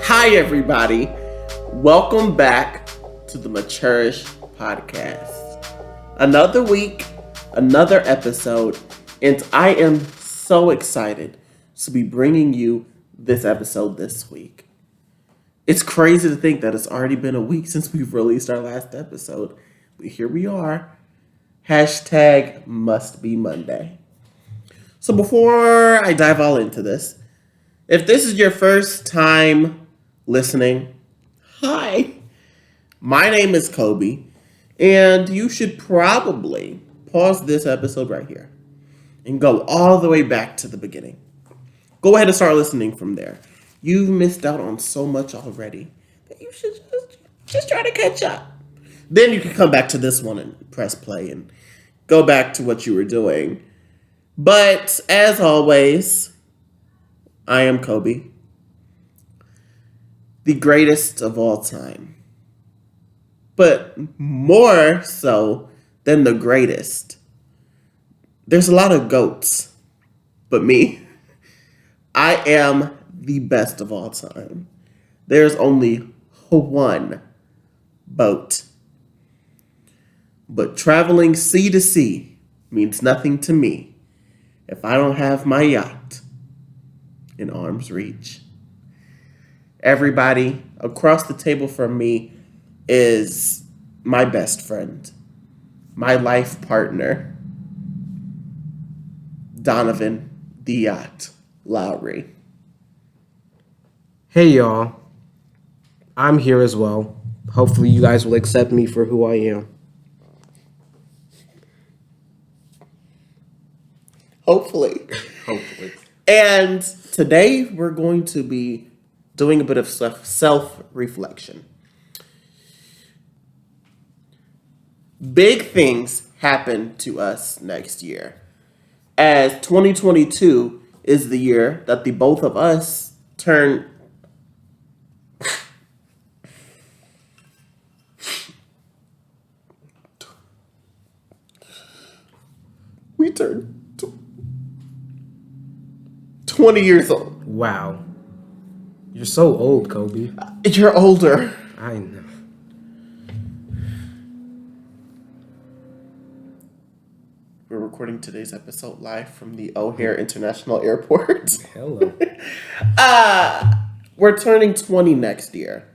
Hi, everybody. Welcome back to the Maturish Podcast. Another week, another episode, and I am so excited to be bringing you this episode this week. It's crazy to think that it's already been a week since we've released our last episode, but here we are. Hashtag must be Monday. So before I dive all into this, if this is your first time listening, hi. My name is Kobe, and you should probably pause this episode right here and go all the way back to the beginning. Go ahead and start listening from there. You've missed out on so much already that you should just try to catch up. Then you can come back to this one and press play and go back to what you were doing. But as always, I am Kobe, the greatest of all time. But more so than the greatest, there's a lot of GOATs. But me, I am the best of all time. There's only one boat. But traveling sea to sea means nothing to me if I don't have my yacht in arm's reach. Everybody across the table from me is my best friend, my life partner, Donovan the Yacht Lowry. Hey y'all, I'm here as well. Hopefully you guys will accept me for who I am. Hopefully. And today we're going to be doing a bit of self-reflection. Big things happen to us next year, as 2022 is the year that the both of us turn. We turned 20 years old. Wow. You're so old, Kobe. You're older. I know. We're recording today's episode live from the O'Hare International Airport. Hello. We're turning 20 next year.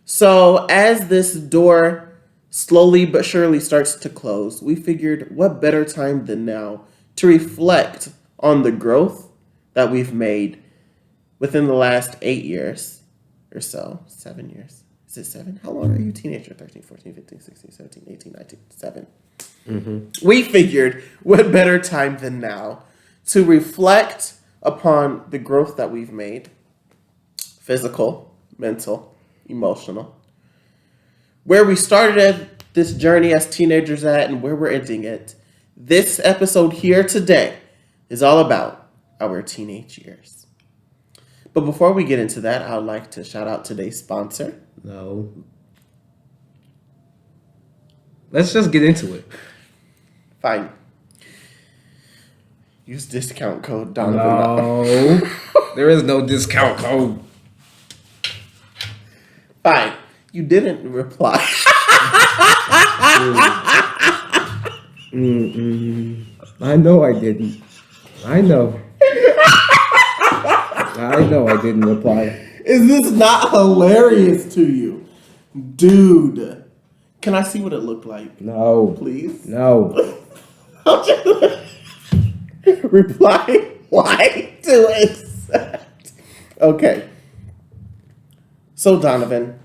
So as this door slowly but surely starts to close, we figured what better time than now to reflect on the growth that we've made within the last 8 years or so. 7 years. Is it 7? How long are you teenager? 13, 14, 15, 16, 17, 18, 19, 7. Mm-hmm. We figured what better time than now to reflect upon the growth that we've made. Physical, mental, emotional. Where we started at this journey as teenagers at and where we're ending it. This episode here today is all about our teenage years. But before we get into that, I would like to shout out today's sponsor. No. Let's just get into it. Fine. Use discount code Donovan. No. There is no discount code. Fine. You didn't reply. I know I didn't. I know I didn't reply. Is this not hilarious to you? Dude. Can I see what it looked like? No. Please? No. Reply why to accept. Okay. So Donovan,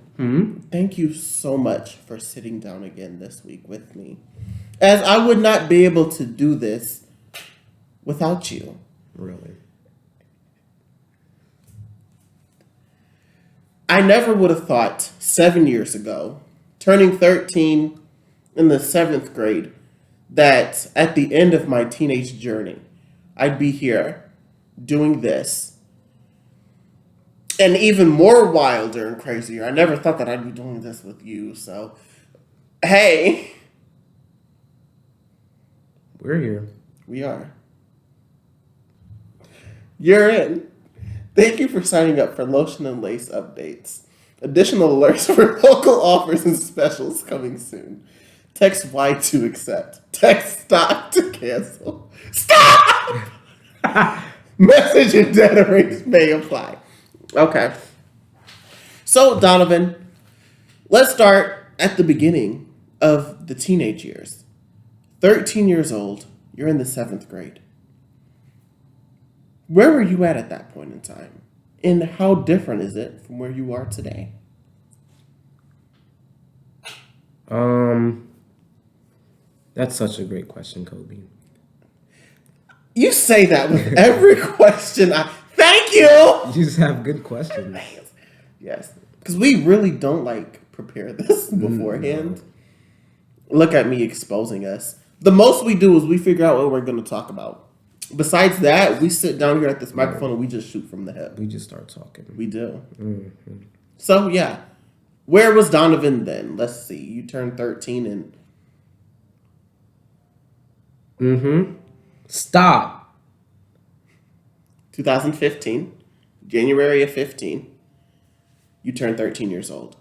thank you so much for sitting down again this week with me. As I would not be able to do this without you. Really? I never would have thought 7 years ago, turning 13 in the 7th grade, that at the end of my teenage journey, I'd be here doing this. And even more wilder and crazier, I never thought that I'd be doing this with you. So, hey. We're here. We are. You're in. Thank you for signing up for Lotion and Lace updates. Additional alerts for local offers and specials coming soon. Text Y to accept. Text stop to cancel. Stop! Message and data rates may apply. Okay. So, Donovan, let's start at the beginning of the teenage years. 13 years old, you're in the 7th grade. Where were you at that point in time? And how different is it from where you are today? That's such a great question, Kobe. You say that with every question. Thank you. You just have good questions. Yes, because we really don't prepare this beforehand. Look at me exposing us. The most we do is we figure out what we're going to talk about. Besides that, we sit down here at this microphone and we just shoot from the hip. We just start talking. We do. So yeah, where was Donovan then? Let's see. You turned 13 and. Stop. 2015, January of 15, you turned 13 years old.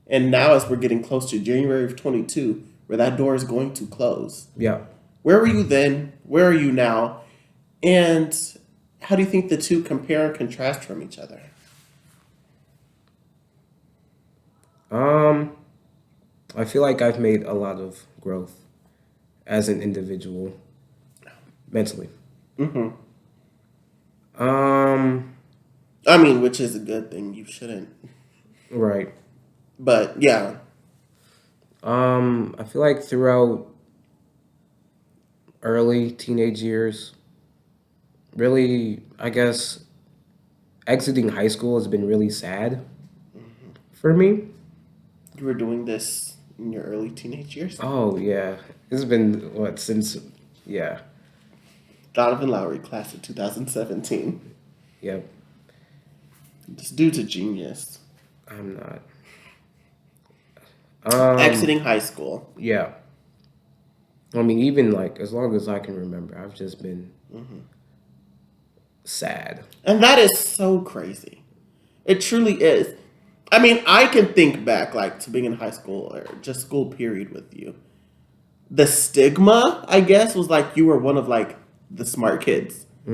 And now as we're getting close to January of 22, where that door is going to close. Yeah. Where were you then? Where are you now? And how do you think the two compare and contrast from each other? I feel like I've made a lot of growth as an individual mentally. I mean, which is a good thing. You shouldn't. Right. But yeah. I feel like throughout early teenage years, really, I guess, exiting high school has been really sad for me. You were doing this in your early teenage years? Oh, yeah. It's been, yeah. Donovan Lowry, class of 2017. Yep. This dude's a genius. I'm not. Exiting high school. Yeah. I mean, even as long as I can remember, I've just been sad. And that is so crazy. It truly is. I mean, I can think back to being in high school or just school period with you. The stigma, I guess, was you were one of the smart kids. I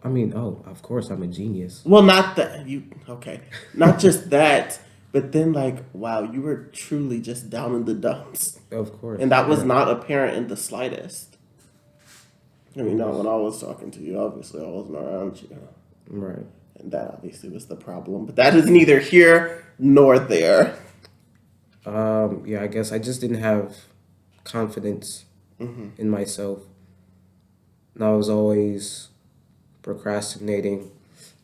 mean, of course I'm a genius. Well, not that okay. Not just that, but then wow, you were truly just down in the dumps. Of course. And that was not apparent in the slightest. I mean, not when I was talking to you. Obviously, I wasn't around you. Right. And that obviously was the problem. But that is neither here nor there. Yeah, I guess I just didn't have confidence in myself. And I was always procrastinating,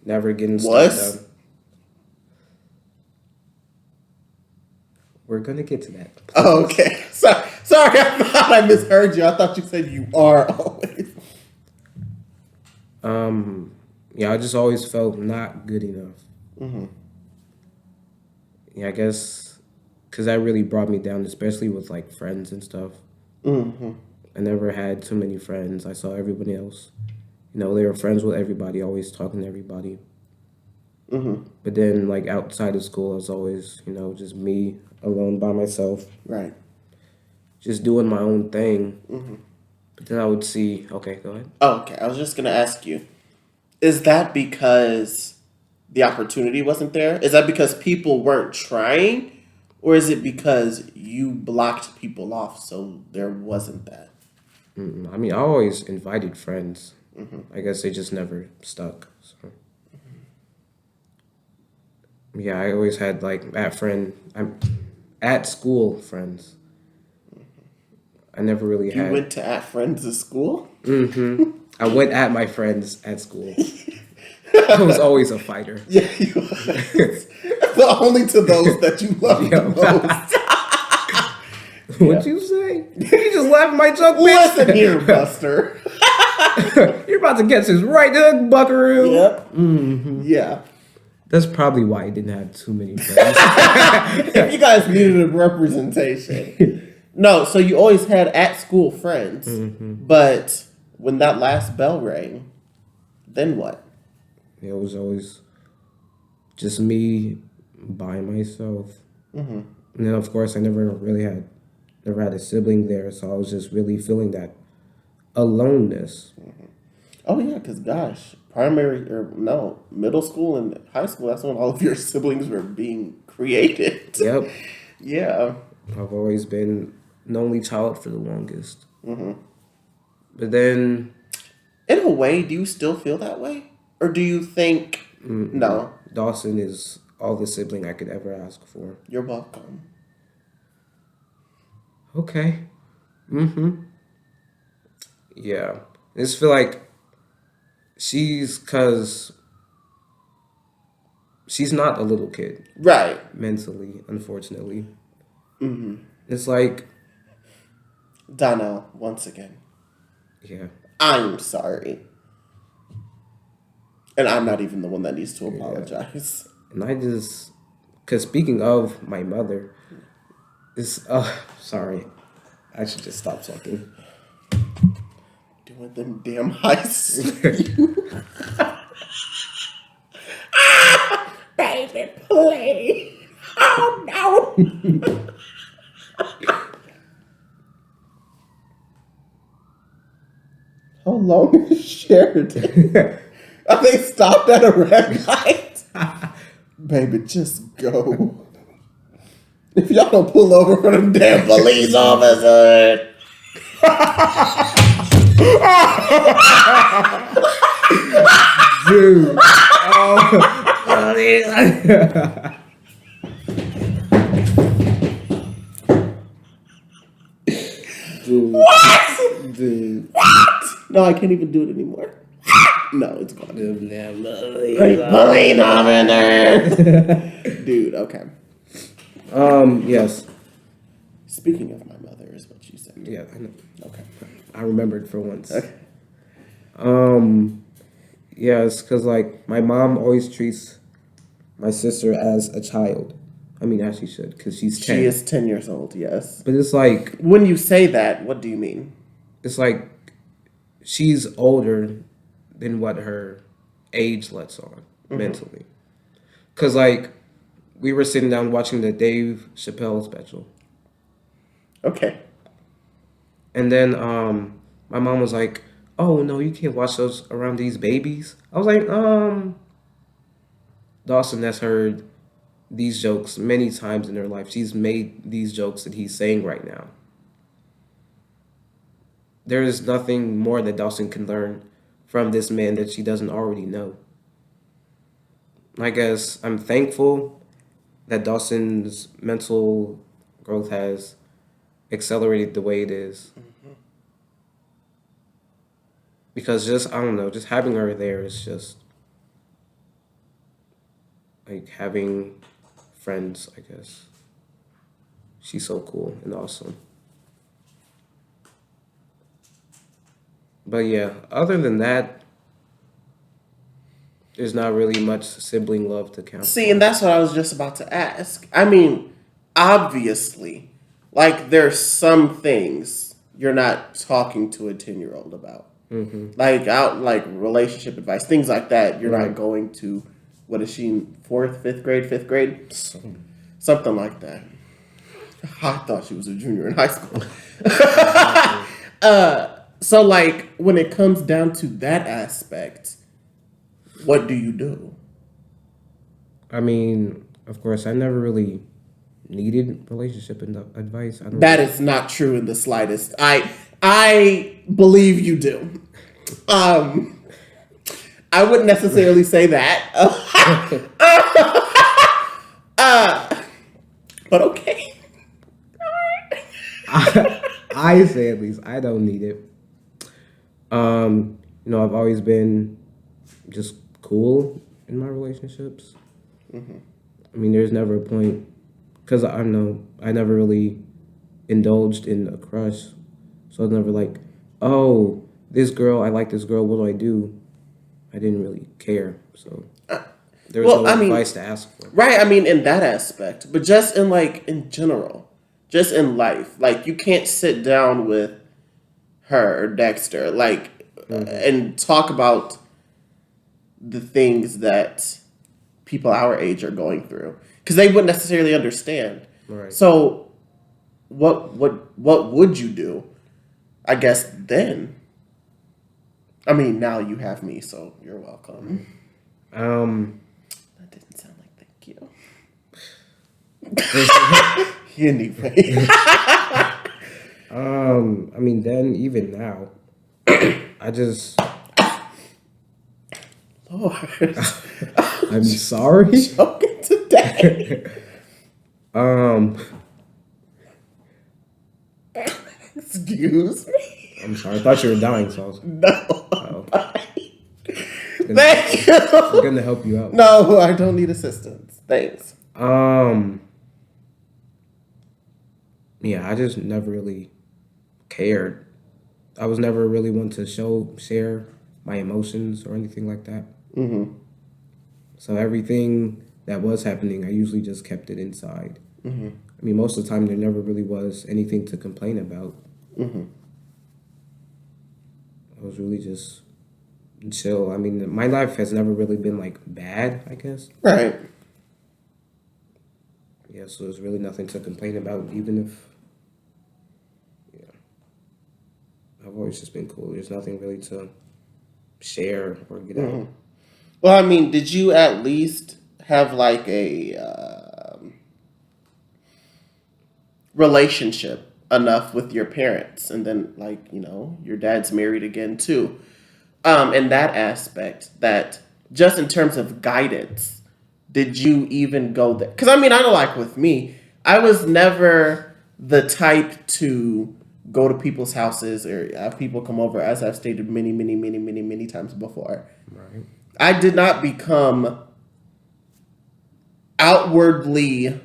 never getting stuff done. We're going to get to that. Oh, okay. Sorry, I thought I misheard you. I thought you said you are always. Yeah, I just always felt not good enough. Yeah, I guess because that really brought me down, especially with friends and stuff. I never had too many friends. I saw everybody else. They were friends with everybody, always talking to everybody. But then, outside of school, I was always, just me alone by myself. Right. Just doing my own thing. But then I would see, okay, go ahead. Oh, okay. I was just going to ask you, is that because the opportunity wasn't there? Is that because people weren't trying? Or is it because you blocked people off so there wasn't that? I mean, I always invited friends. I guess they just never stuck. So. Yeah, I always had at school friends. I never really had. You went to at friends at school? I went at my friends at school. I was always a fighter. Yeah, you was. But only to those that you love the most. What'd you say? You just laughed at my joke, bitch. Listen here, Buster. You're about to get his right hook, buckaroo. Yep. Yeah. That's probably why I didn't have too many friends. If you guys needed a representation. No, so you always had at school friends. But when that last bell rang, Then what? It was always just me by myself. Mm-hmm. And then, of course, I never had a sibling there, so I was just really feeling that aloneness. Oh yeah, because gosh, middle school and high school, that's when all of your siblings were being created. Yep. Yeah. I've always been an only child for the longest. Mm-hmm. But then, In a way, do you still feel that way? Or do you think, no, Dawson is all the sibling I could ever ask for. you're welcome? Okay. Mm-hmm. Yeah. I just feel like cause she's not a little kid Right. mentally, unfortunately. Mm-hmm. It's like, Donnell, once again, yeah. I'm sorry. And I'm not even the one that needs to apologize. And cause speaking of my mother, sorry. I should just stop talking. Doing them damn heists. Baby, please. Oh, no. How long is Sheridan? I think stopped at a red light. Baby, just go. If y'all don't pull over for them damn police officers. Dude. Dude. What? Dude. What? No, I can't even do it anymore. No, it's gone. Dude, okay. Yes. Speaking of my mother is what you said. Yeah, I know. Okay. I remembered for once. Okay. Yeah, it's because, like, my mom always treats my sister as a child. I mean, as she should, because she's 10. She is 10 years old, yes. But it's like... When you say that, what do you mean? It's like she's older than what her age lets on, mentally. Because, like, we were sitting down watching the Dave Chappelle special. Okay. And then my mom was like, oh, no, you can't watch those around these babies. I was like, Dawson has heard these jokes many times in her life. She's made these jokes that he's saying right now. There is nothing more that Dawson can learn from this man that she doesn't already know. I guess I'm thankful that Dawson's mental growth has accelerated the way it is. Because just, I don't know, just having her there is just like having friends, I guess. She's so cool and awesome. But yeah, other than that, there's not really much sibling love to count. See, and that's what I was just about to ask. I mean, obviously, like, there's some things you're not talking to a 10-year-old about. Like relationship advice, things like that. You're not going to, what is she in fifth grade? Something like that. I thought she was a junior in high school. So, like, when it comes down to that aspect, what do you do? I mean, of course, I never really needed relationship advice. That is not true in the slightest. I believe you do. I wouldn't necessarily say that. But okay. I say at least I don't need it. I've always been just cool in my relationships. I mean, there's never a point, because I know I never really indulged in a crush, so I was never like, oh, I like this girl, what do I do? I didn't really care, so there was no advice to ask for. Right, I mean, in that aspect, but just in general, just in life, like, you can't sit down with her or Dexter, like, and talk about the things that people our age are going through because they wouldn't necessarily understand. Right. So, what would you do? I guess then. I mean, now you have me, so you're welcome. That didn't sound like thank you. Anyway. I mean, then even now, I just. Lord. I'm sorry. Joking today. Excuse me. I'm sorry. I thought you were dying, so I was. No. Oh. Thank you. I'm gonna help you out. No, I don't need assistance. Thanks. Yeah, I just never really cared. I was never really one to share my emotions or anything like that. Mm-hmm. So everything that was happening, I usually just kept it inside. Mm-hmm. I mean, most of the time there never really was anything to complain about. Mm-hmm. I was really just chill. I mean, my life has never really been like bad, I guess. Right. Yeah, so there's really nothing to complain about, even if, I've always just been cool. There's nothing really to share or get out. Well, I mean, did you at least have like a relationship enough with your parents, and then like your dad's married again too, in that aspect, that just in terms of guidance, did you even go there? Because I mean, I know, like with me, I was never the type to go to people's houses or have people come over, as I've stated many times before. Right. I did not become outwardly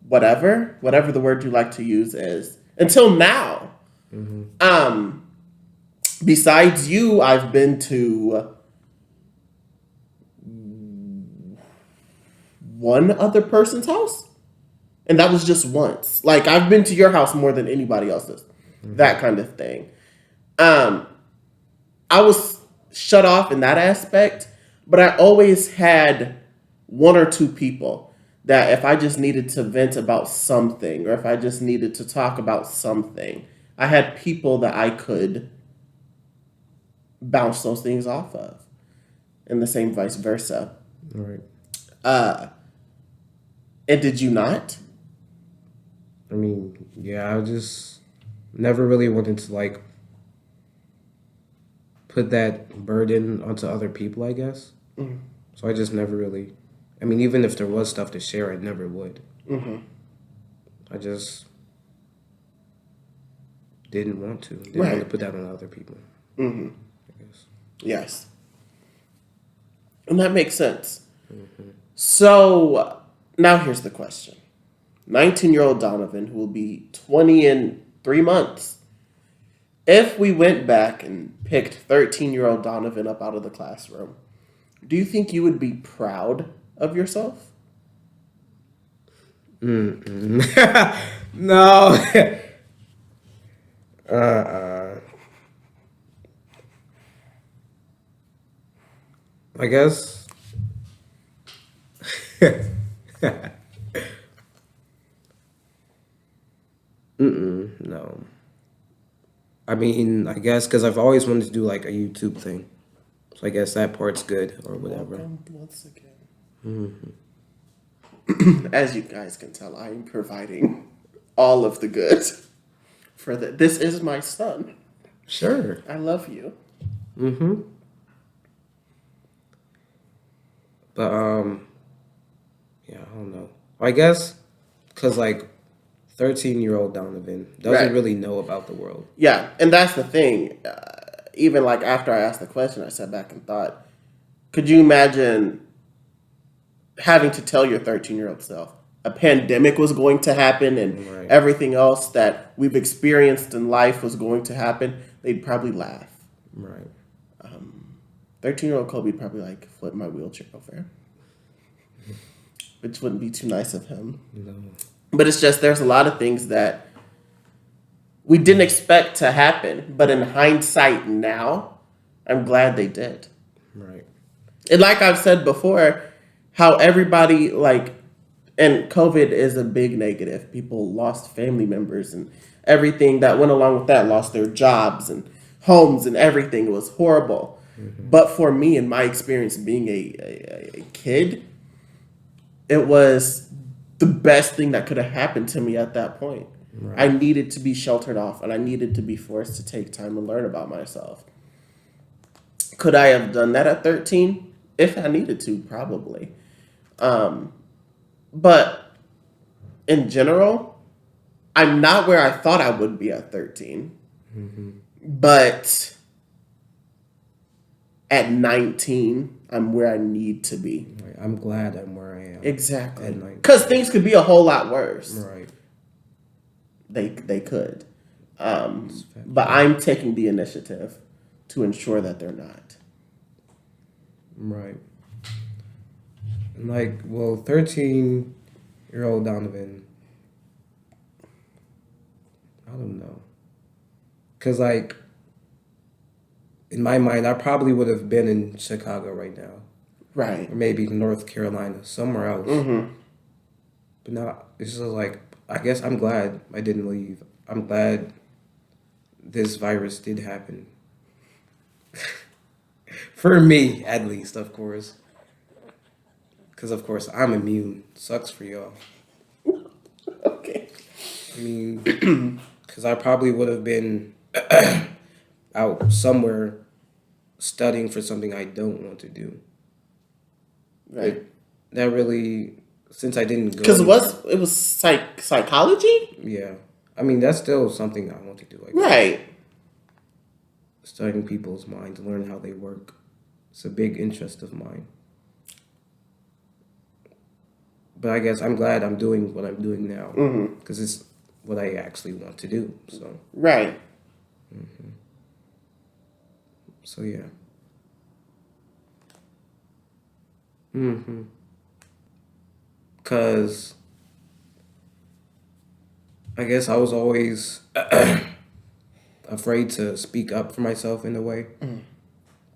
whatever the word you like to use is until now. Mm-hmm. Besides you, I've been to one other person's house, and that was just once. Like, I've been to your house more than anybody else's. Mm-hmm. That kind of thing. I was shut off in that aspect, but I always had one or two people that if I just needed to vent about something, or if I just needed to talk about something, I had people that I could bounce those things off of, and the same vice versa. All right. And did you not? I mean, yeah, I just never really wanted to like put that burden onto other people, I guess. Mm-hmm. So I just never really, I mean, even if there was stuff to share, I never would. Mm-hmm. I just didn't want to. Didn't want to put that on other people. Mm-hmm. I guess. Yes. And that makes sense. Mm-hmm. So now here's the question. 19-year-old Donovan, who will be 20 in 3 months. If we went back and picked 13-year-old Donovan up out of the classroom, do you think you would be proud of yourself? No. I guess. No. I mean, I guess because I've always wanted to do like a YouTube thing. So I guess that part's good or whatever. Welcome once again. Mm-hmm. As you guys can tell, I am providing all of the good for that. This is my son. Sure. I love you. Mm-hmm. But, yeah, I don't know. I guess because, like, 13-year-old Donovan doesn't really know about the world. Yeah, and that's the thing. Even, like, after I asked the question, I sat back and thought, could you imagine having to tell your 13-year-old self a pandemic was going to happen and everything else that we've experienced in life was going to happen? They'd probably laugh. Right. 13-year-old Kobe would probably, like, flip my wheelchair over. Which wouldn't be too nice of him. No. But it's just, there's a lot of things that we didn't expect to happen. But in hindsight now, I'm glad they did. Right. And like I've said before, how everybody like, and COVID is a big negative. People lost family members and everything that went along with that, lost their jobs and homes and everything. It was horrible. But for me, in my experience being a kid, it was the best thing that could have happened to me at that point. Right. I needed to be sheltered off and I needed to be forced to take time and learn about myself. Could I have done that at 13? If I needed to, probably. But in general, I'm not where I thought I would be at 13. But at 19, I'm where I need to be. Right. I'm glad I'm where I am. Exactly. Because things could be a whole lot worse. Right. They could. But I'm taking the initiative to ensure that they're not. Right. And like, well, 13-year-old Donovan, I don't know. Because, like, in my mind, I probably would have been in Chicago right now. Right. Or maybe North Carolina, somewhere else. Mm-hmm. But now, it's just like, I guess I'm glad I didn't leave. I'm glad this virus did happen. For me, at least, of course. Because, of course, I'm immune. Sucks for y'all. Okay. I mean, because I probably would have been out somewhere studying for something I don't want to do. Right. That really, since I didn't go. Because it was psychology? Yeah. I mean, that's still something I want to do. I guess. Right. Studying people's minds, learn how they work. It's a big interest of mine. But I guess I'm glad I'm doing what I'm doing now. Because it's what I actually want to do. So. Right. So, yeah. Because I guess I was always afraid to speak up for myself in a way.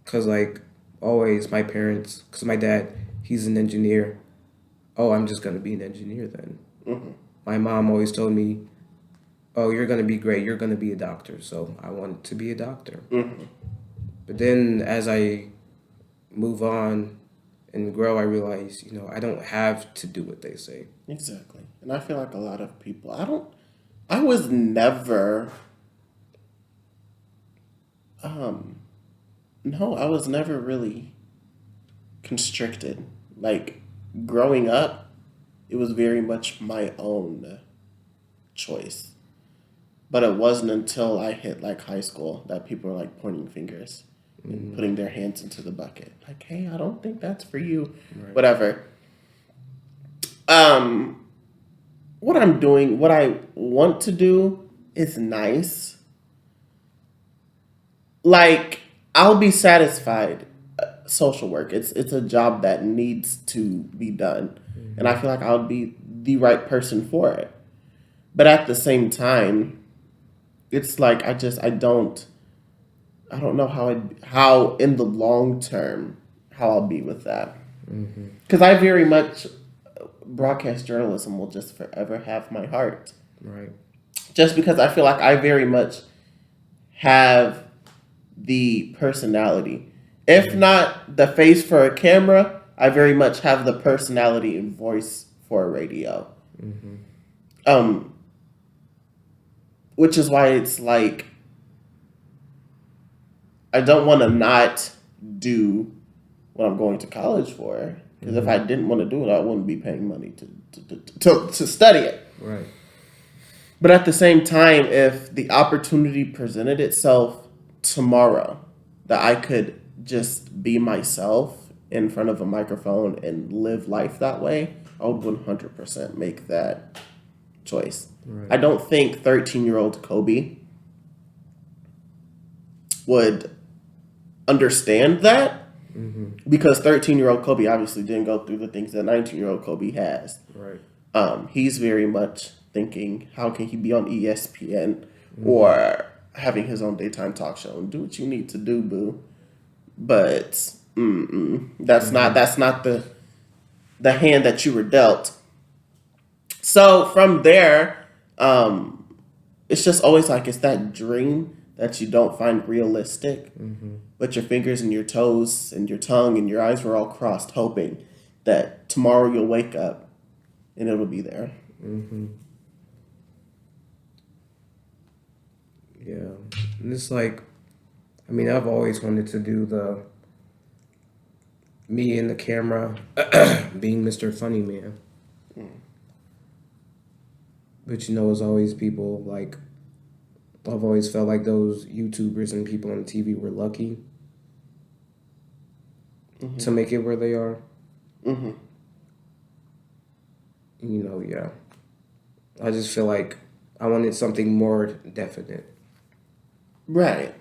Because, like, always my parents, because my dad, he's an engineer. Oh, I'm just going to be an engineer then. My mom always told me, oh, you're going to be great. You're going to be a doctor. So I wanted to be a doctor. But then as I move on and grow, I realize, I don't have to do what they say. Exactly. And I feel like a lot of people, I was never, I was never really constricted. Like, growing up, it was very much my own choice. But it wasn't until I hit, like, high school that people were, like, pointing fingers and putting their hands into the bucket. Like, hey, I don't think that's for you. Right. Whatever. What I'm doing, what I want to do is nice. Like, I'll be satisfied. Social work. It's a job that needs to be done. And I feel like I'll be the right person for it. But at the same time, it's like I don't know how in the long term how I'll be with that. Because I very much broadcast journalism will just forever have my heart. Right. Just because I feel like I very much have the personality. If not the face for a camera, I very much have the personality and voice for a radio. Which is why it's like I don't want to not do what I'm going to college for. Because if I didn't want to do it, I wouldn't be paying money to study it. Right. But at the same time, if the opportunity presented itself tomorrow that I could just be myself in front of a microphone and live life that way, I would 100% make that choice. Right. I don't think 13-year-old Kobe would understand that because 13-year-old Kobe obviously didn't go through the things that 19-year-old Kobe has. Right. He's very much thinking, how can he be on ESPN or having his own daytime talk show and do what you need to do, boo. But That's not the hand that you were dealt. So from there, it's just always like it's that dream that you don't find realistic, but your fingers and your toes and your tongue and your eyes were all crossed, hoping that tomorrow you'll wake up and it'll be there. Yeah. And it's like, I mean, I've always wanted to do the me in the camera being Mr. Funny Man. But you know, it's always people like, I've always felt like those YouTubers and people on TV were lucky to make it where they are. You know, yeah. I just feel like I wanted something more definite. Right.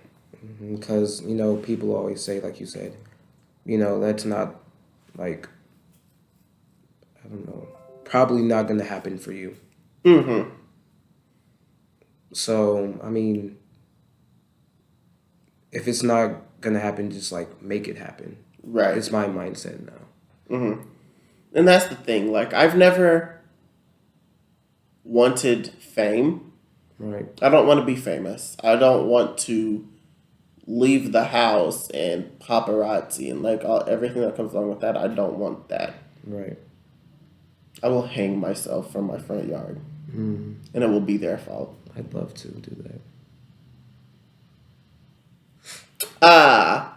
Because, you know, people always say, like you said, you know, that's not, like, I don't know, probably not going to happen for you. So, I mean, if it's not going to happen, just, like, make it happen. Right. It's my mindset now. And that's the thing. Like, I've never wanted fame. Right. I don't want to be famous. I don't want to leave the house and paparazzi and like everything that comes along with that. I don't want that. Right. I will hang myself from my front yard, and it will be their fault. I'd love to do that.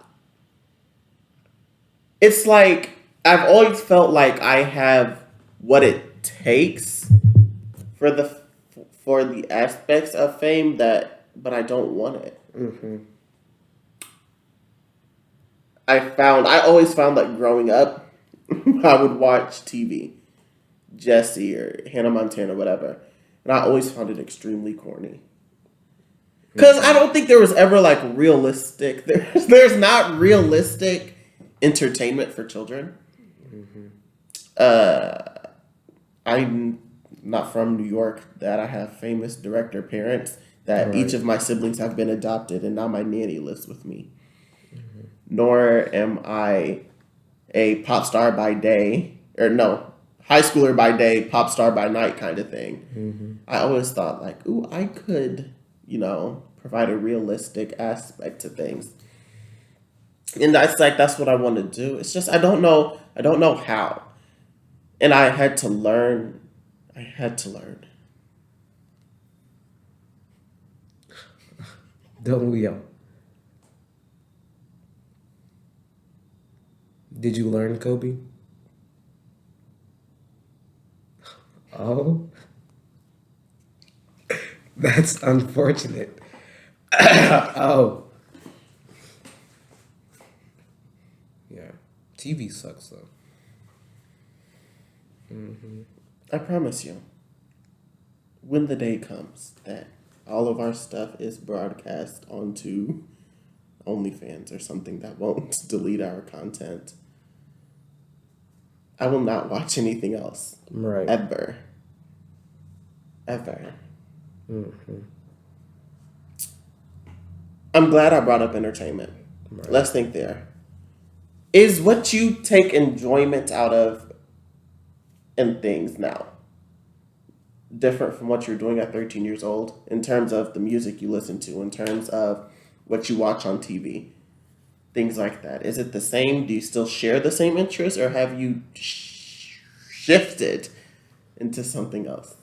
It's like I've always felt like I have what it takes for the aspects of fame but I don't want it. I always found that growing up, I would watch TV, Jesse or Hannah Montana, whatever, and I always found it extremely corny. Because I don't think there was ever like realistic. There's not realistic entertainment for children. I'm not from New York. That I have famous director parents. That each of my siblings have been adopted, and now my nanny lives with me. Nor am I a pop star by day, or no, high schooler by day, pop star by night kind of thing. I always thought like, ooh, I could, provide a realistic aspect to things. And that's what I want to do. It's just I don't know how. And I had to learn. Don't we all? Did you learn, Kobe? Oh. That's unfortunate. Oh. Yeah. TV sucks, though. I promise you, when the day comes that all of our stuff is broadcast onto OnlyFans or something that won't delete our content, I will not watch anything else. Right. Ever. I'm glad I brought up entertainment. Right. Let's think there. Is what you take enjoyment out of in things now different from what you're doing at 13 years old in terms of the music you listen to, in terms of what you watch on TV, things like that? Is it the same? Do you still share the same interests, or have you shifted into something else?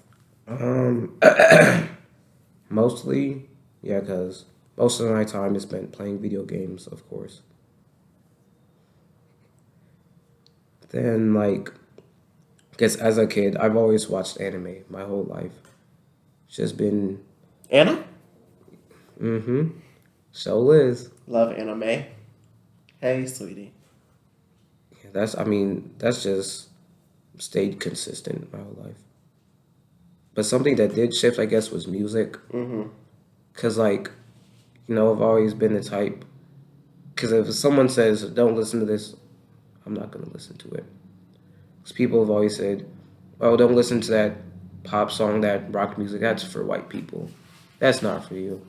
Mostly, yeah, because most of my time is spent playing video games, of course. Then, like, I guess as a kid, I've always watched anime my whole life. It's just been... Anna? So Liz. Love anime. Hey, sweetie. Yeah, that's just stayed consistent my whole life. But something that did shift, I guess, was music. Because, like, I've always been the type... Because if someone says, don't listen to this, I'm not going to listen to it. Because people have always said, oh, don't listen to that pop song, that rock music, that's for white people. That's not for you.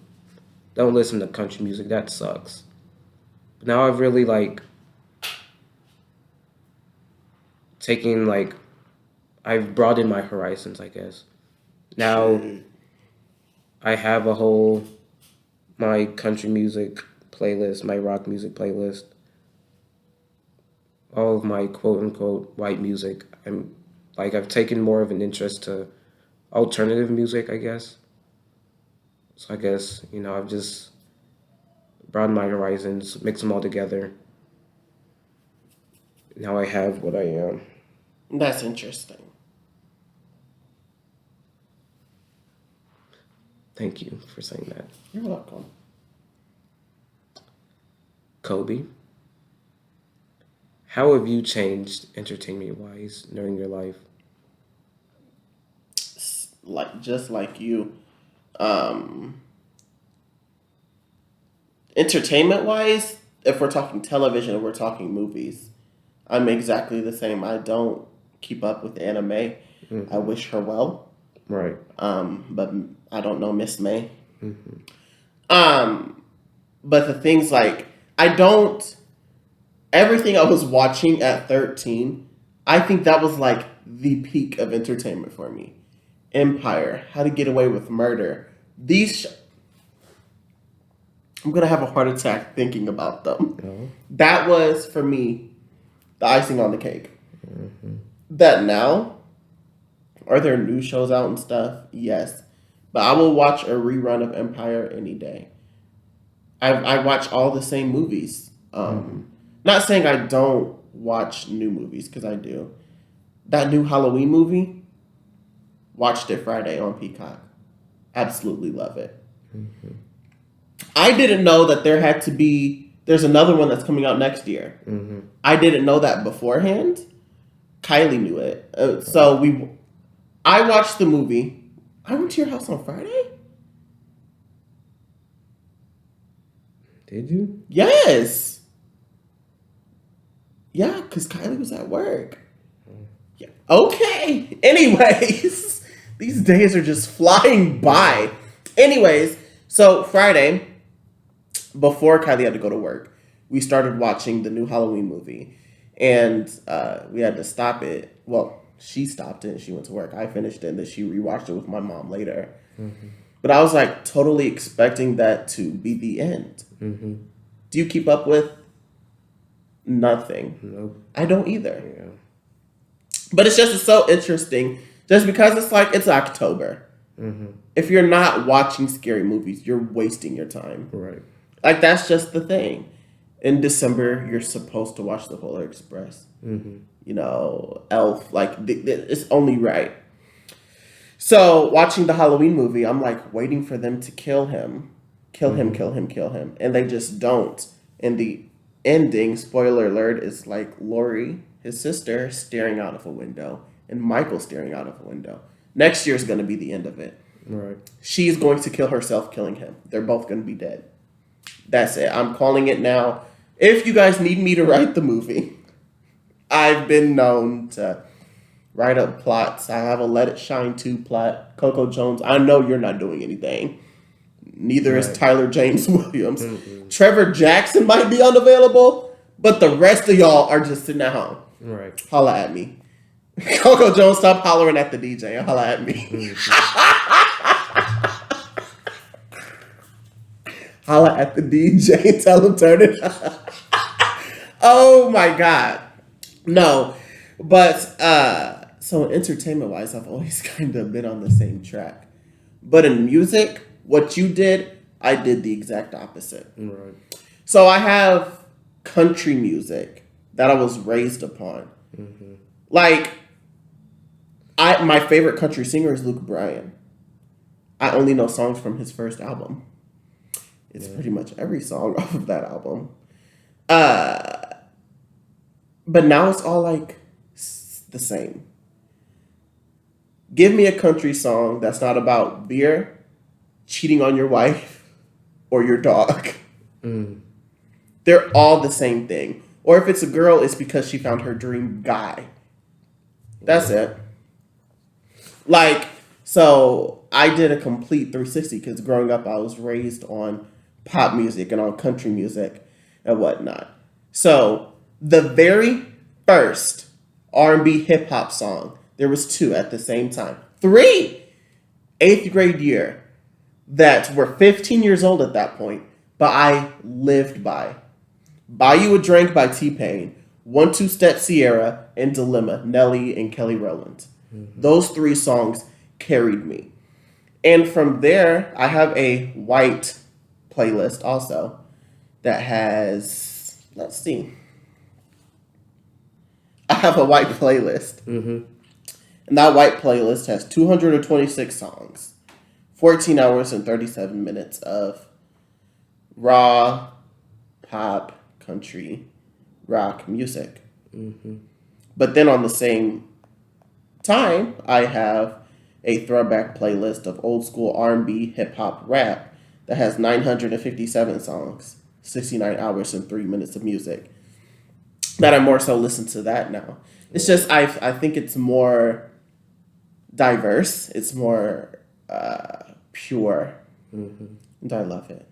Don't listen to country music, that sucks. But now I've really, taking like I've broadened my horizons, I guess. Now I have a whole my country music playlist, my rock music playlist, all of my quote unquote white music. I've taken more of an interest to alternative music, I guess. So I guess, I've just broadened my horizons, mixed them all together. Now I have what I am. That's interesting. Thank you for saying that. You're welcome. Kobe, how have you changed entertainment-wise during your life? Just like you. Entertainment wise, if we're talking television or we're talking movies, I'm exactly the same. I don't keep up with anime. Mm-hmm. I wish her well. Right. But I don't know Miss May. Mm-hmm. But the things like everything I was watching at 13, I think that was like the peak of entertainment for me. Empire, How to Get Away with Murder. I'm going to have a heart attack thinking about them. Oh. That was, for me, the icing on the cake. Mm-hmm. That now, are there new shows out and stuff? Yes. But I will watch a rerun of Empire any day. I watch all the same movies. Not saying I don't watch new movies, because I do. That new Halloween movie, watched it Friday on Peacock. Absolutely love it. Mm-hmm. I didn't know that there's another one that's coming out next year. Mm-hmm. I didn't know that beforehand. Kylie knew it. I watched the movie. I went to your house on Friday? Did you? Yes. Yeah, because Kylie was at work. Yeah. Okay. Anyways, these days are just flying by. Anyways, so Friday, before Kylie had to go to work, we started watching the new Halloween movie. And we had to stop it. Well, she stopped it and she went to work. I finished it and then she rewatched it with my mom later. Mm-hmm. But I was like totally expecting that to be the end. Mm-hmm. Do you keep up with? Nothing. Nope. I don't either. Yeah. But it's so interesting just because it's October. Mm-hmm. If you're not watching scary movies, you're wasting your time. Right. Like, that's just the thing. In December, you're supposed to watch The Polar Express. Mm-hmm. Elf. It's only right. So, watching the Halloween movie, I'm like waiting for them to kill him. Kill him, kill him, kill him. And they just don't. And the ending, spoiler alert, is like Lori, his sister, staring out of a window. And Michael staring out of a window. Next year is going to be the end of it. Right. She's going to kill herself killing him. They're both going to be dead. That's it. I'm calling it now. If you guys need me to write the movie, I've been known to write up plots. I have a Let It Shine 2 plot. Coco Jones, I know you're not doing anything. Neither is Tyler James Williams. Mm-hmm. Trevor Jackson might be unavailable, but the rest of y'all are just sitting at home. Right. Holla at me. Coco Jones, stop hollering at the DJ and holla at me. Mm-hmm. Holla at the DJ and tell him turn it up. Oh my God. No. But, so entertainment wise, I've always kind of been on the same track. But in music, what you did, I did the exact opposite. Right. So I have country music that I was raised upon. Mm-hmm. My favorite country singer is Luke Bryan. I only know songs from his first album. It's pretty much every song off of that album. But now it's all the same. Give me a country song that's not about beer, cheating on your wife, or your dog. Mm. They're all the same thing. Or if it's a girl, it's because she found her dream guy. That's it. So I did a complete 360 because growing up I was raised on pop music and on country music and whatnot. So the very first R&B hip hop song. There was 2 at the same time. 3 8th grade year that were 15 years old at that point, but I lived by. Buy You a Drink by T-Pain, 1-2 Step Sierra, and Dilemma, Nelly and Kelly Rowland. Those 3 songs carried me. And from there, I have a white playlist also that has, let's see. I have a white playlist. And that white playlist has 226 songs, 14 hours and 37 minutes of raw, pop, country, rock music. But then on the same time, I have a throwback playlist of old school R&B, hip hop, rap that has 957 songs, 69 hours and 3 minutes of music. That I more so listen to that now. It's just I think it's more diverse. It's more pure, and I love it.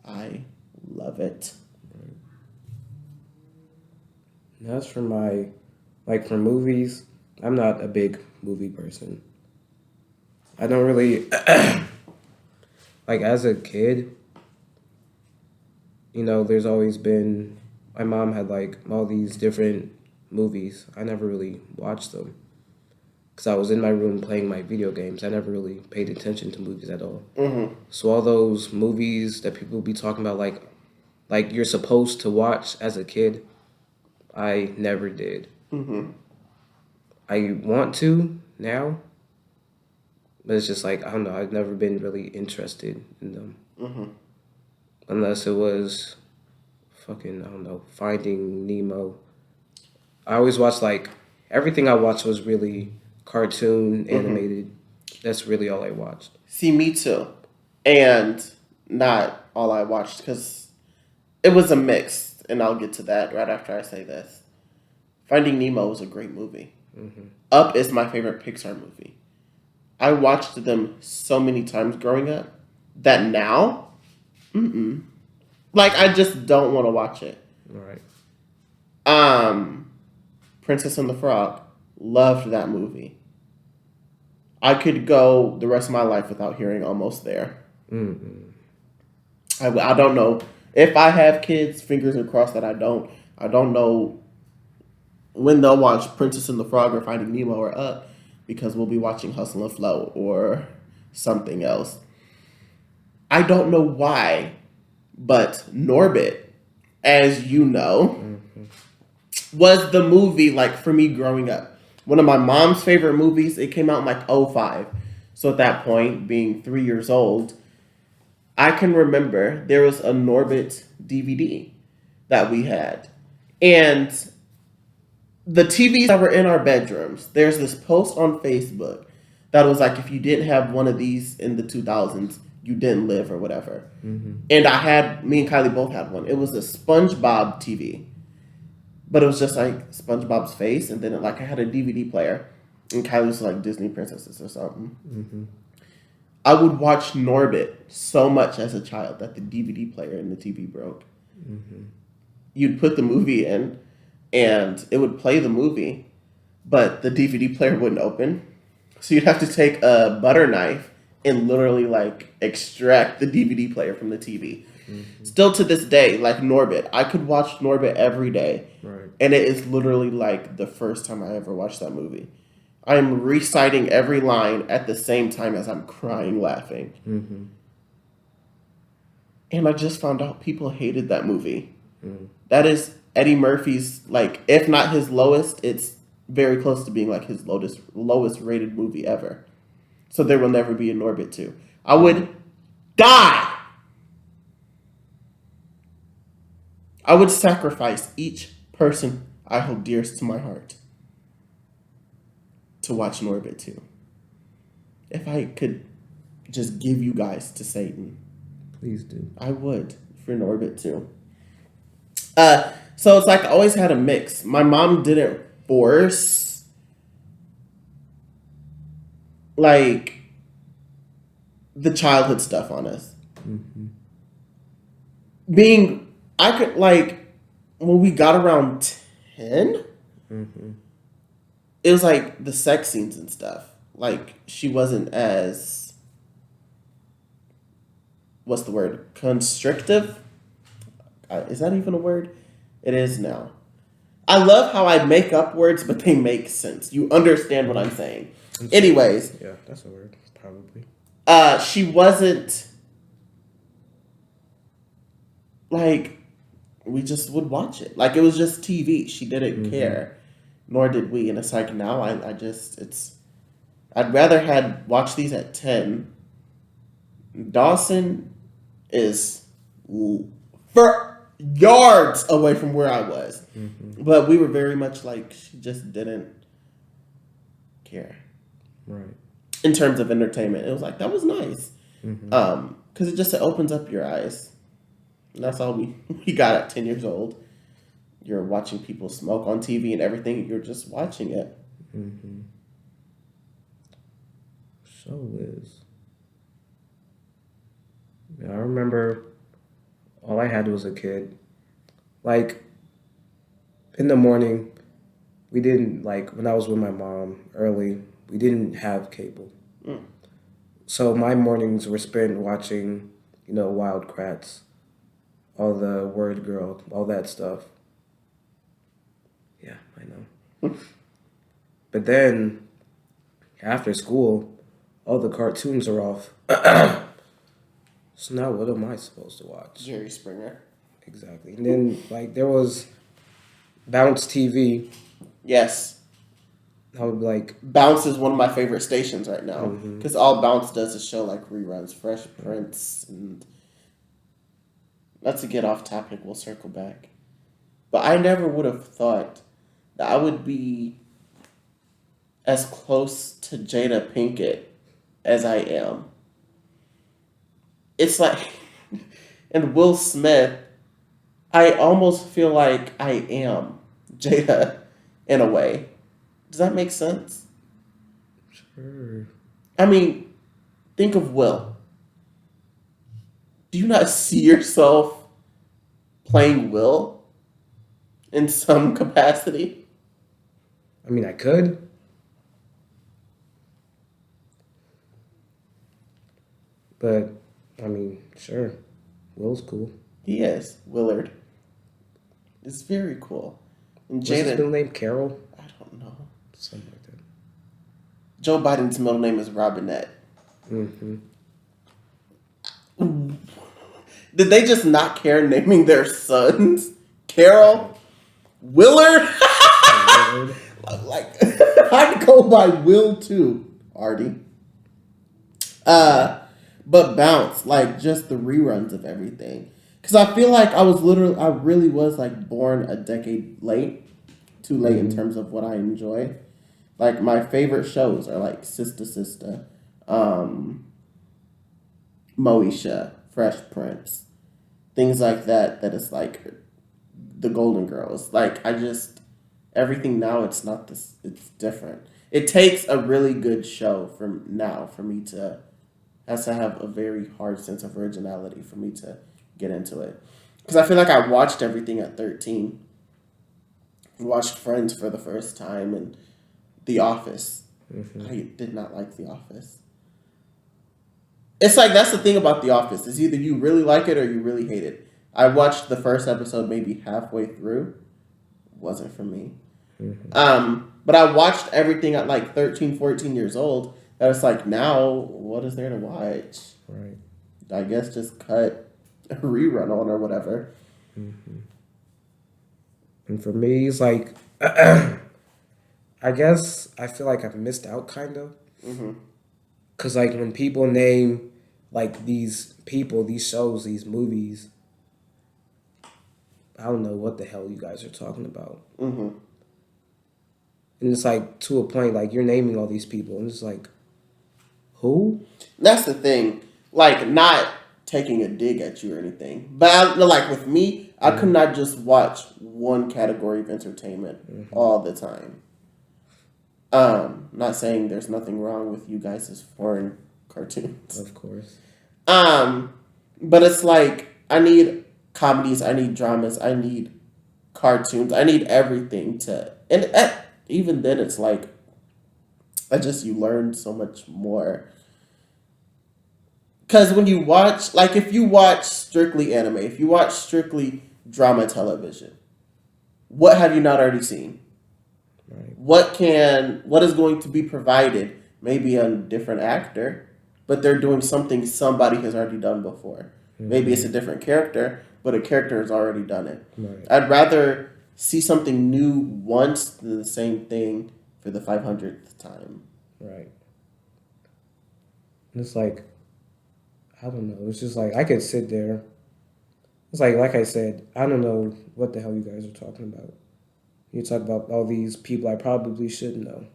I love it. That's for my, like for movies, I'm not a big movie person. I don't really, like as a kid, there's always been, my mom had like all these different movies. I never really watched them because I was in my room playing my video games. I never really paid attention to movies at all. So all those movies that people be talking about, like you're supposed to watch as a kid, I never did. I want to now, but it's just like, I don't know, I've never been really interested in them. Unless it was fucking, I don't know, Finding Nemo. I always watched, like, everything I watched was really cartoon, animated. That's really all I watched. See, me too. And not all I watched, because it was a mix. And I'll get to that right after I say this. Finding Nemo was a great movie. Up is my favorite Pixar movie. I watched them so many times growing up that now, like, I just don't want to watch it. All right. Princess and the Frog. Loved that movie. I could go the rest of my life without hearing Almost There. I don't know. If I have kids, fingers are crossed that I don't. I don't know when they'll watch Princess and the Frog or Finding Nemo or Up, because we'll be watching Hustle and Flow or something else. I don't know why, but Norbit, as you know, was the movie, like, for me growing up. One of my mom's favorite movies. It came out in like 2005. So at that point, being 3 years old, I can remember there was a Norbit DVD that we had. And the TVs that were in our bedrooms, there's this post on Facebook that was like, if you didn't have one of these in the 2000s, you didn't live or whatever. And me and Kylie both had one. It was a SpongeBob TV. But it was just like SpongeBob's face, and then I had a DVD player. And Kylie was like Disney princesses or something. I would watch Norbit so much as a child that the DVD player in the TV broke. You'd put the movie in, and it would play the movie, but the DVD player wouldn't open. So you'd have to take a butter knife and literally like extract the DVD player from the TV. Still to this day, like Norbit, I could watch Norbit every day. And it is literally like the first time I ever watched that movie. I'm reciting every line at the same time as I'm crying laughing. And I just found out people hated that movie. That is Eddie Murphy's, like, if not his lowest, it's very close to being like his lowest rated movie ever. So there will never be a Norbit 2. I would die. I would sacrifice each person I hold dearest to my heart to watch Norbit 2. If I could just give you guys to Satan. Please do. I would for Norbit 2. So it's like I always had a mix. My mom didn't force like the childhood stuff on us. I could, like, when we got around 10, it was like the sex scenes and stuff. Like she wasn't as, what's the word? Constrictive? Is that even a word? It is now. I love how I make up words, but they make sense. You understand what I'm saying. Anyways. Yeah, that's a word, probably. She wasn't like, we just would watch it. Like it was just TV. She didn't care. Nor did we. And it's like now I'd rather had watch these at 10. Dawson is for yards away from where I was. But we were very much like, she just didn't care. Right. In terms of entertainment. It was like, that was nice. Because it opens up your eyes. And that's all we got at 10 years old. You're watching people smoke on TV and everything. You're just watching it. So is. Yeah, I remember all I had was a kid. Like, in the morning, we didn't, like, when I was with my mom early, we didn't have cable. So my mornings were spent watching, Wild Kratts, all the Word Girl, all that stuff. Yeah, I know. But then, after school, all the cartoons are off. So now what am I supposed to watch? Jerry Springer. Exactly. And then, like, there was Bounce TV. Yes. I would be like... Bounce is one of my favorite stations right now. Because all Bounce does is show, like, reruns. Fresh Prince and... Not to get off topic, we'll circle back. But I never would have thought that I would be as close to Jada Pinkett as I am. It's like, and Will Smith, I almost feel like I am Jada in a way. Does that make sense? Sure. I mean, think of Will. Do you not see yourself playing Will in some capacity? I mean, I could. But, I mean, sure. Will's cool. He is. Willard. It's very cool. And What's his Jada, middle name? Carol? I don't know. Something like that. Joe Biden's middle name is Robinette. Did they just not care naming their sons? Carol? Willard? Like, I'd go by Will too, Artie. But Bounce, like, just the reruns of everything. Because I feel like I really was, like, born a decade late. Too late in terms of what I enjoy. Like, my favorite shows are, like, Sista, Moesha, Fresh Prince. Things like that is, like, the Golden Girls. Like, everything now, it's not this, it's different. It takes a really good show for me to... has to have a very hard sense of originality for me to get into it. Because I feel like I watched everything at 13. Watched Friends for the first time and The Office. I did not like The Office. It's like, that's the thing about The Office. It's either you really like it or you really hate it. I watched the first episode maybe halfway through. It wasn't for me. But I watched everything at like 13, 14 years old. That it's like, now, what is there to watch? Right. I guess just cut a rerun on or whatever. And for me, it's like, I guess I feel like I've missed out, kind of. Because, like, when people name, like, these people, these shows, these movies, I don't know what the hell you guys are talking about. And it's, like, to a point, like, you're naming all these people, and it's like, who? That's the thing. Like, not taking a dig at you or anything. But, like, with me, I could not just watch one category of entertainment all the time. Not saying there's nothing wrong with you guys' foreign cartoons. Of course. But it's like, I need comedies, I need dramas, I need cartoons, I need everything to... And even then, it's like, you learn so much more. Because when you watch, like if you watch strictly anime, if you watch strictly drama television, what have you not already seen? Right. What is going to be provided? Maybe a different actor, but they're doing something somebody has already done before. Maybe it's a different character, but a character has already done it. Right. I'd rather see something new once than the same thing for the 500th time. Right. And it's like, I don't know. It's just like I could sit there. It's like I said, I don't know what the hell you guys are talking about. You talk about all these people I probably should know.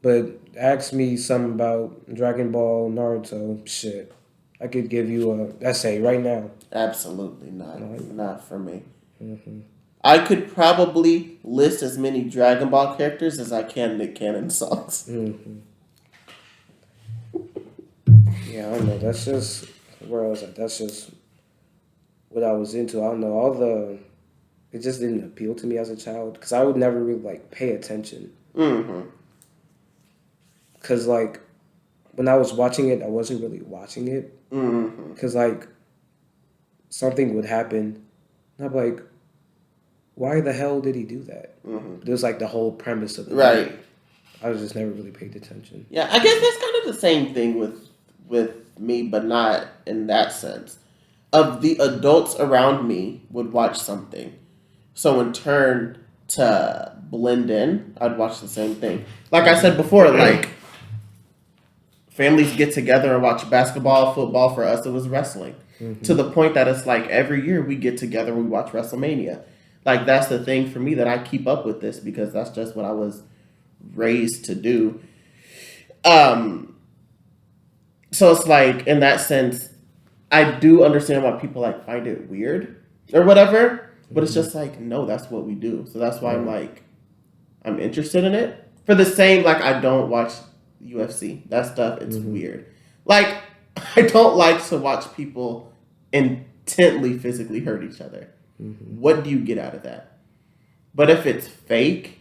But ask me something about Dragon Ball, Naruto, shit. I could give you a essay right now. Absolutely not. Right. Not for me. Mm-hmm. I could probably list as many Dragon Ball characters as I can Nick Cannon songs. Mm-hmm. Yeah, I don't know. That's just where I was at. That's just what I was into. I don't know. It just didn't appeal to me as a child because I would never really like pay attention. Mm-hmm. Because like when I was watching it, I wasn't really watching it. Because like something would happen, and I'm like, why the hell did he do that? It was like the whole premise of the movie. I was just never really paid attention. Yeah, I guess that's kind of the same thing with me, but not in that sense. Of the adults around me would watch something, so in turn to blend in, I'd watch the same thing. Like I said before, like families get together and watch basketball, football. For us, it was wrestling. To the point that it's like every year we get together, we watch WrestleMania. Like that's the thing for me that I keep up with this because that's just what I was raised to do. So it's like in that sense, I do understand why people like find it weird or whatever, but it's just like no, that's what we do. So that's why I'm like, I'm interested in it. For the same, like I don't watch UFC. That stuff, it's weird. Like I don't like to watch people intently physically hurt each other. What do you get out of that? But if it's fake,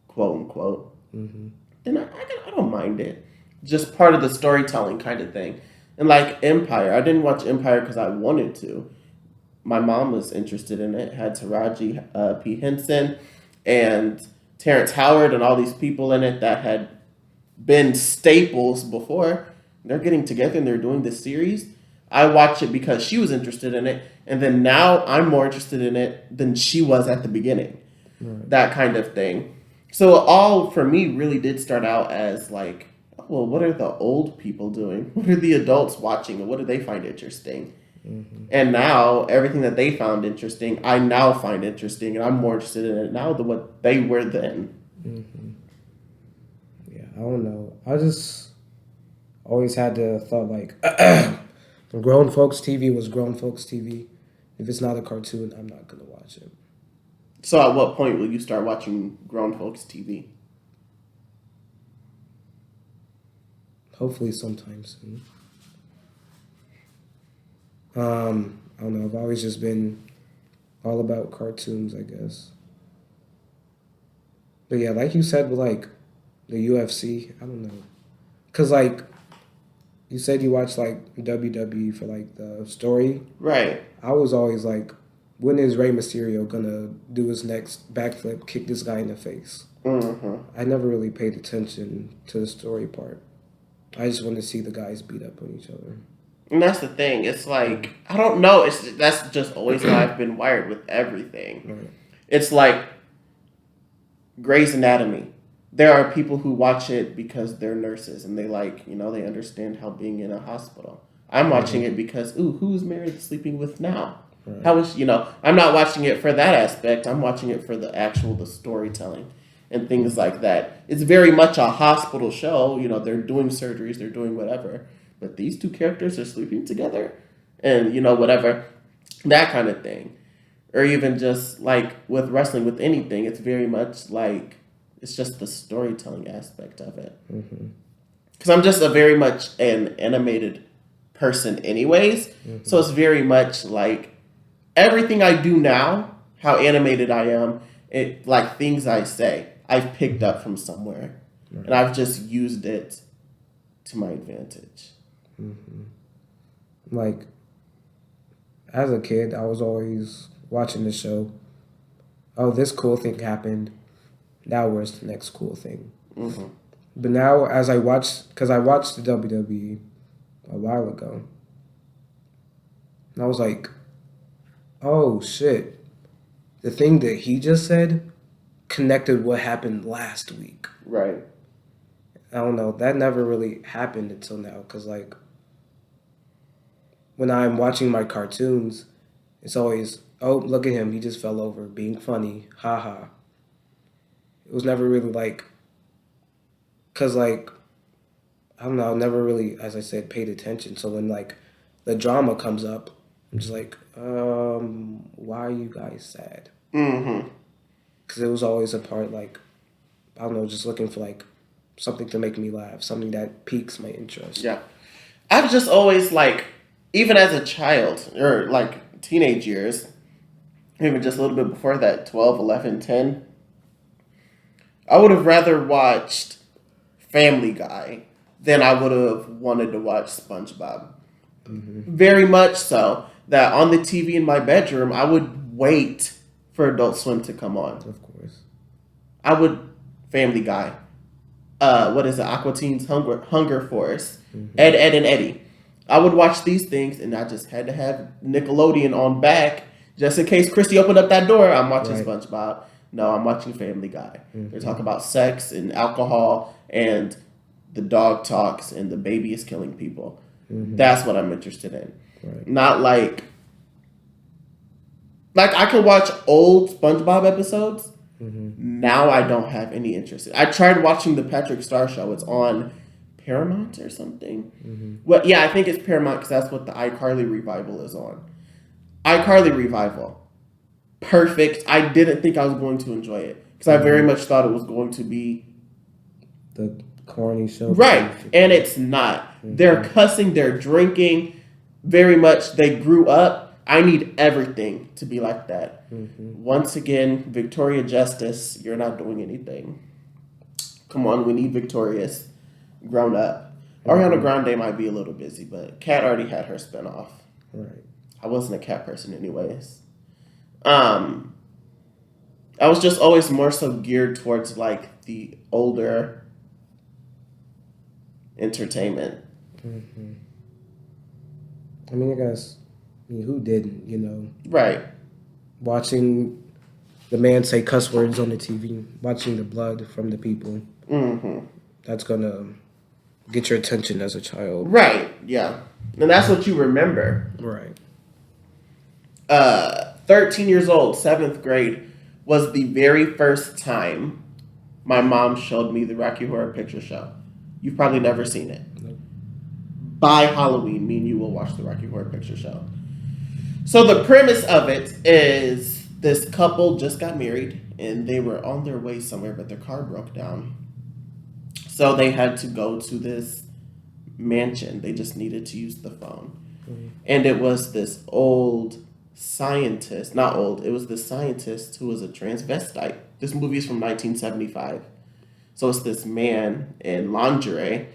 quote unquote, then I don't mind it. Just part of the storytelling kind of thing. And like Empire, I didn't watch Empire because I wanted to. My mom was interested in it. It had Taraji P. Henson and Terrence Howard and all these people in it that had been staples before. They're getting together and they're doing this series. I watched it because she was interested in it. And then now I'm more interested in it than she was at the beginning. Right. That kind of thing. So all for me really did start out as like, well, what are the old people doing? What are the adults watching? And what do they find interesting? And now everything that they found interesting, I now find interesting. And I'm more interested in it now than what they were then. Yeah, I don't know. I just always had the thought like, grown folks TV was grown folks TV. If it's not a cartoon, I'm not going to watch it. So at what point will you start watching grown folks TV? Hopefully sometime soon. I don't know. I've always just been all about cartoons, I guess. But yeah, like you said, with like the UFC, I don't know. Because like you said you watched like WWE for like the story. Right. I was always like, when is Rey Mysterio going to do his next backflip, kick this guy in the face? I never really paid attention to the story part. I just want to see the guys beat up on each other. And that's the thing. It's like, I don't know. That's just always how I've been wired with everything. Right. It's like Grey's Anatomy. There are people who watch it because they're nurses and they like, they understand how being in a hospital. I'm watching it because, who's Mary sleeping with now? Right. How is, I'm not watching it for that aspect. I'm watching it for the storytelling and things like that. It's very much a hospital show. They're doing surgeries, they're doing whatever. But these two characters are sleeping together and, whatever, that kind of thing. Or even just like with wrestling, with anything, it's very much like, it's just the storytelling aspect of it. Because I'm just very much an animated person anyways. So it's very much like everything I do now, how animated I am, it like things I say, I've picked up from somewhere. and I've just used it to my advantage. Mm-hmm. Like, as a kid, I was always watching the show. Oh, this cool thing happened. Now where's the next cool thing? Mm-hmm. But now, as I watch, because I watched the WWE a while ago, and I was like, oh shit, the thing that he just said connected what happened last week. Right. I don't know, that never really happened until now, because like, when I'm watching my cartoons, it's always, oh, look at him, he just fell over, being funny, haha. It was never really like, because like, I don't know, I never really, as I said, paid attention. So when like the drama comes up, I'm just like, why are you guys sad? Mm-hmm. Because it was always a part like, I don't know, just looking for like something to make me laugh, something that piques my interest. Yeah. I've just always like, even as a child or like teenage years, even just a little bit before that, 12, 11, 10, I would have rather watched Family Guy than I would have wanted to watch SpongeBob. Mm-hmm. Very much so that on the TV in my bedroom, I would wait for Adult Swim to come on. Of course. I would, Family Guy. What is it? Aqua Teen's Hunger Force. Mm-hmm. Ed, and Eddie. I would watch these things, and I just had to have Nickelodeon on back just in case Christy opened up that door. I'm watching SpongeBob. No, I'm watching Family Guy. Mm-hmm. They're talking about sex and alcohol, and the dog talks, and the baby is killing people. Mm-hmm. That's what I'm interested in. Right. Not like I could watch old SpongeBob episodes. Mm-hmm. Now I don't have any interest. I tried watching the Patrick Star Show. It's on Paramount or something. Mm-hmm. Well, yeah, I think it's Paramount because that's what the iCarly revival is on. iCarly revival. Perfect. I didn't think I was going to enjoy it because I very much thought it was going to be the corny show. Right. And it's not. Mm-hmm. They're cussing, they're drinking. Very much they grew up. I need everything to be like that. Mm-hmm. Once again, Victoria Justice, you're not doing anything. Come on, we need Victorious. Grown up. Mm-hmm. Ariana Grande might be a little busy, but Kat already had her spinoff. Right. I wasn't a Kat person anyways. I was just always more so geared towards like the older entertainment. Mm-hmm. I mean, I guess, who didn't, Right. Watching the man say cuss words on the TV, watching the blood from the people. Mm-hmm. That's going to get your attention as a child. Right, yeah. And that's what you remember. Right. 13 years old, 7th grade, was the very first time my mom showed me the Rocky Horror Picture Show. You've probably never seen it. Nope. By Halloween, me and you will watch the Rocky Horror Picture Show. So the premise of it is this couple just got married and they were on their way somewhere, but their car broke down. So they had to go to this mansion. They just needed to use the phone. Mm-hmm. And it was this old scientist, not old, it was the scientist who was a transvestite. This movie is from 1975. So it's this man in lingerie.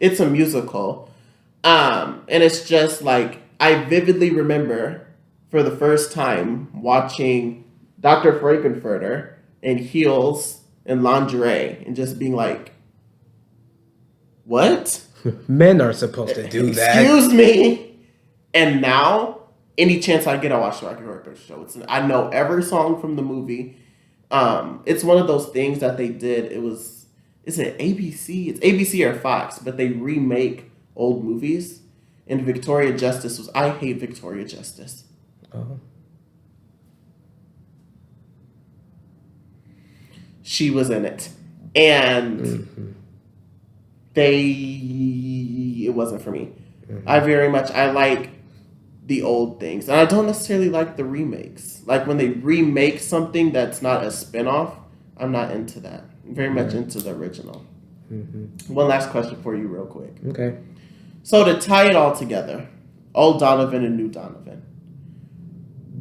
It's a musical. And it's just like, I vividly remember for the first time watching Dr. Frankenfurter in heels and lingerie and just being like, what? Men are supposed to do that. Excuse me. And now, any chance I get, I watch the Rocky Horror Picture Show. I know every song from the movie. It's one of those things that they did. Is it ABC? It's ABC or Fox, but they remake old movies. And Victoria Justice I hate Victoria Justice. Uh-huh. She was in it. And it wasn't for me. Mm-hmm. I like the old things. And I don't necessarily like the remakes. Like when they remake something that's not a spinoff, I'm not into that. I'm very much into the original. Mm-hmm. One last question for you real quick. Okay. So to tie it all together, old Donovan and new Donovan,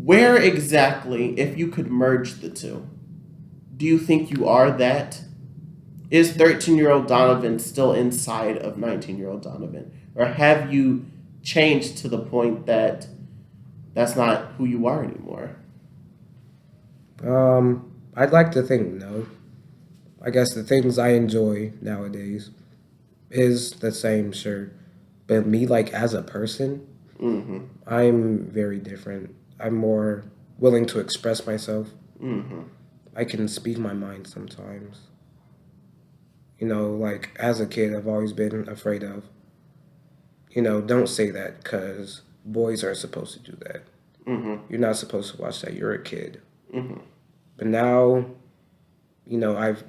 where exactly, if you could merge the two, do you think you are that? Is 13-year-old Donovan still inside of 19-year-old Donovan? Or have you changed to the point that that's not who you are anymore? I'd like to think no. I guess the things I enjoy nowadays is the same, sure. But me, like, as a person, Mm-hmm. I'm very different. I'm more willing to express myself. Mm-hmm. I can speak my mind sometimes. You know, like, as a kid, I've always been afraid of, don't say that because boys are supposed to do that. Mm-hmm. You're not supposed to watch that. You're a kid. Mm-hmm. But now, I've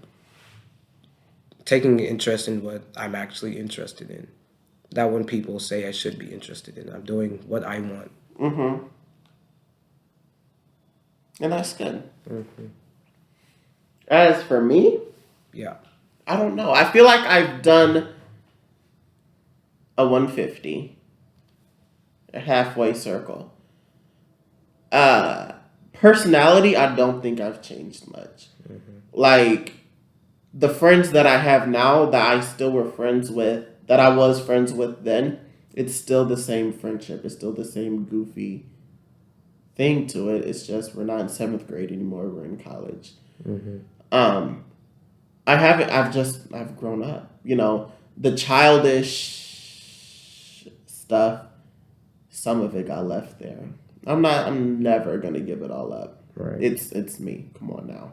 taken interest in what I'm actually interested in. Not when people say I should be interested in. I'm doing what I want. Mm-hmm. And that's good. Mm-hmm. As for me, Yeah. I don't know. I feel like I've done a 150, a halfway circle. Personality, I don't think I've changed much. Mm-hmm. Like, the friends that I have now that I still were friends with, that I was friends with then, it's still the same friendship. It's still the same goofy thing to it. It's just we're not in 7th grade anymore. We're in college. Mm-hmm. I've grown up. The childish stuff, some of it got left there. I'm never gonna give it all up. Right. It's me. Come on now.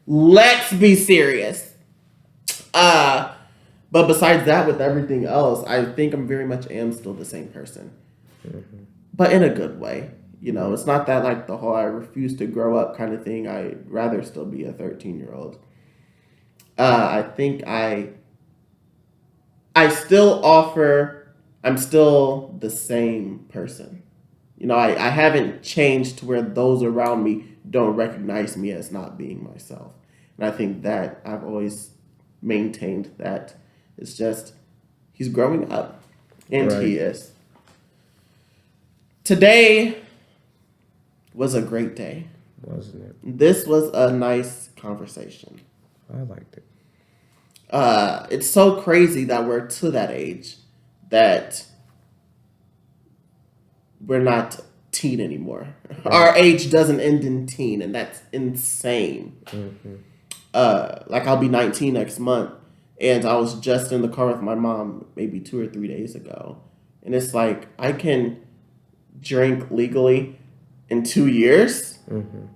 Let's be serious. But besides that, with everything else, I think I'm very much am still the same person. Mm-hmm. But in a good way. It's not that like the whole I refuse to grow up kind of thing. I'd rather still be a 13-year-old. I think I still offer, I'm still the same person. I haven't changed to where those around me don't recognize me as not being myself. And I think that I've always maintained that it's just, he's growing up. And Right. he is. Today was a great day. Wasn't it? This was a nice conversation. I liked it. It's so crazy that we're to that age that we're not teen anymore. Right. Our age doesn't end in teen, and that's insane. Mm-hmm. Like I'll be 19 next month, and I was just in the car with my mom maybe 2 or 3 days ago, and it's like I can drink legally in 2 years. Mm-hmm.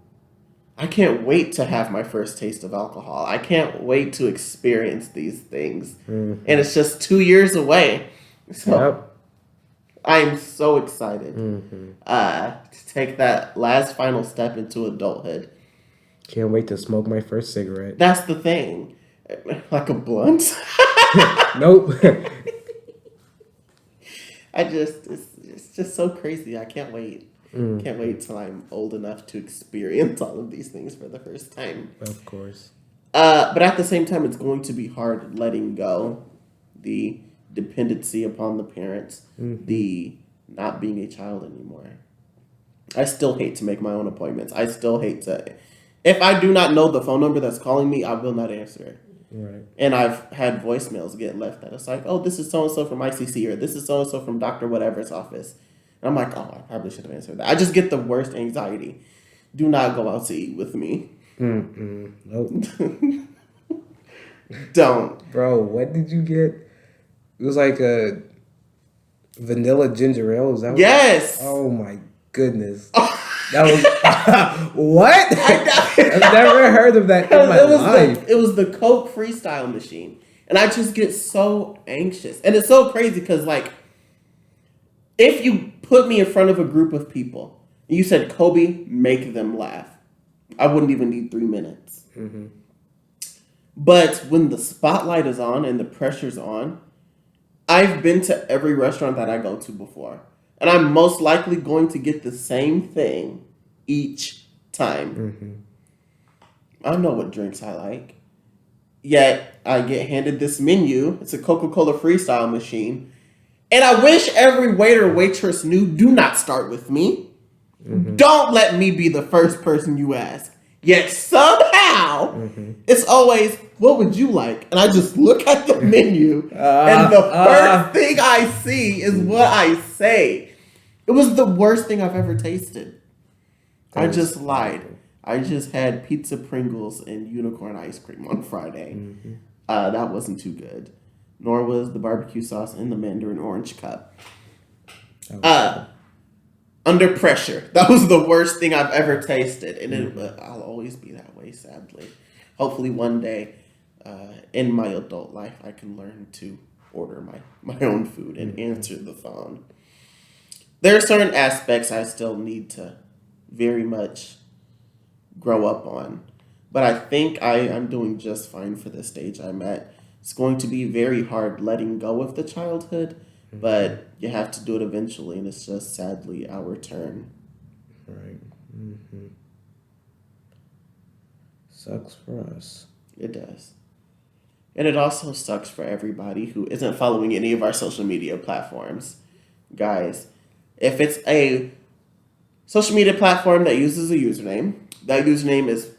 I can't wait to have my first taste of alcohol. I can't wait to experience these things. Mm-hmm. And it's just 2 years away. So Yep. I'm so excited Mm-hmm. to take that last final step into adulthood. Can't wait to smoke my first cigarette. That's the thing. Like a blunt. Nope. It's just so crazy. I can't wait. Mm. Can't wait till I'm old enough to experience all of these things for the first time. Of course. But at the same time, it's going to be hard letting go the dependency upon the parents, Mm-hmm. the not being a child anymore. I still hate to make my own appointments. I still hate to. If I do not know the phone number that's calling me, I will not answer it. Right. And I've had voicemails get left that it's like, oh, this is so-and-so from ICC, or this is so-and-so from Dr. Whatever's office. And I'm like, oh, I probably should have answered that. I just get the worst anxiety. Do not go out to eat with me. Mm-mm. Nope. Don't. Bro, what did you get? It was like a vanilla ginger ale. Is that Yes. Oh my goodness. That was what? I've never heard of that in my life. It was the Coke freestyle machine. And I just get so anxious. And it's so crazy because, like, if you put me in front of a group of people and you said, Kobe, make them laugh, I wouldn't even need 3 minutes. Mm-hmm. But when the spotlight is on and the pressure's on, I've been to every restaurant that I go to before. And I'm most likely going to get the same thing each time. Mm-hmm. I know what drinks I like. Yet, I get handed this menu. It's a Coca-Cola freestyle machine. And I wish every waiter or waitress knew, do not start with me. Mm-hmm. Don't let me be the first person you ask. Yet somehow, it's always, what would you like? And I just look at the menu, and the first thing I see is what I say. It was the worst thing I've ever tasted. I just lied. I just had pizza Pringles and unicorn ice cream on Friday. Mm-hmm. That wasn't too good. Nor was the barbecue sauce in the Mandarin Orange cup. Under pressure. That was the worst thing I've ever tasted. And I'll always be that way, sadly. Hopefully one day in my adult life, I can learn to order my own food and answer the phone. There are certain aspects I still need to very much grow up on. But I think I'm doing just fine for the stage I'm at. It's going to be very hard letting go of the childhood, but you have to do it eventually, and it's just sadly our turn. Right. Mm-hmm. Sucks for us. It does. And it also sucks for everybody who isn't following any of our social media platforms. Guys, if it's a social media platform that uses a username, that username is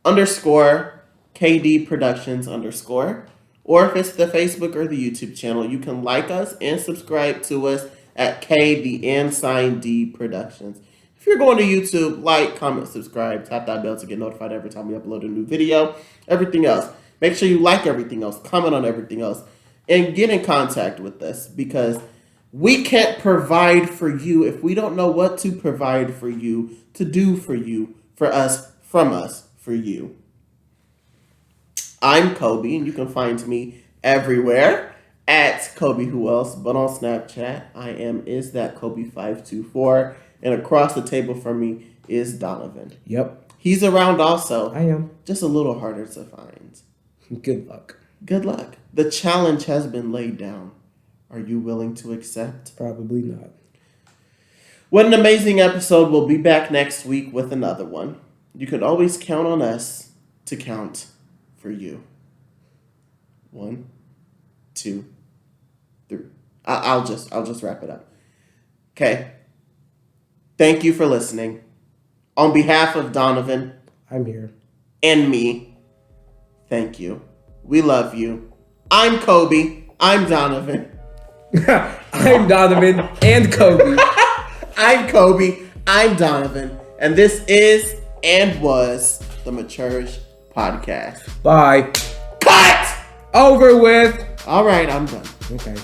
_KD Productions _ or if it's the Facebook or the YouTube channel, you can like us and subscribe to us at _D Productions. If you're going to YouTube, like, comment, subscribe, tap that bell to get notified every time we upload a new video. Everything else. Make sure you like everything else, comment on everything else, and get in contact with us because we can't provide for you if we don't know what to provide for you, to do for you, for us, from us, for you. I'm Kobe, and you can find me everywhere at Kobe Who Else, but on Snapchat, I am isthatkobe524, and across the table from me is Donovan. Yep. He's around also. I am. Just a little harder to find. Good luck. Good luck. The challenge has been laid down. Are you willing to accept? Probably not. What an amazing episode. We'll be back next week with another one. You can always count on us to count for you. 1, 2, 3. I'll just wrap it up. Okay. Thank you for listening. On behalf of Donovan, I'm here. And me, thank you. We love you. I'm Kobe. I'm Donovan. I'm Donovan and Kobe. I'm Kobe. I'm Donovan. And this is and was the Maturish Podcast. Bye. Cut! Over with. All right, I'm done. Okay.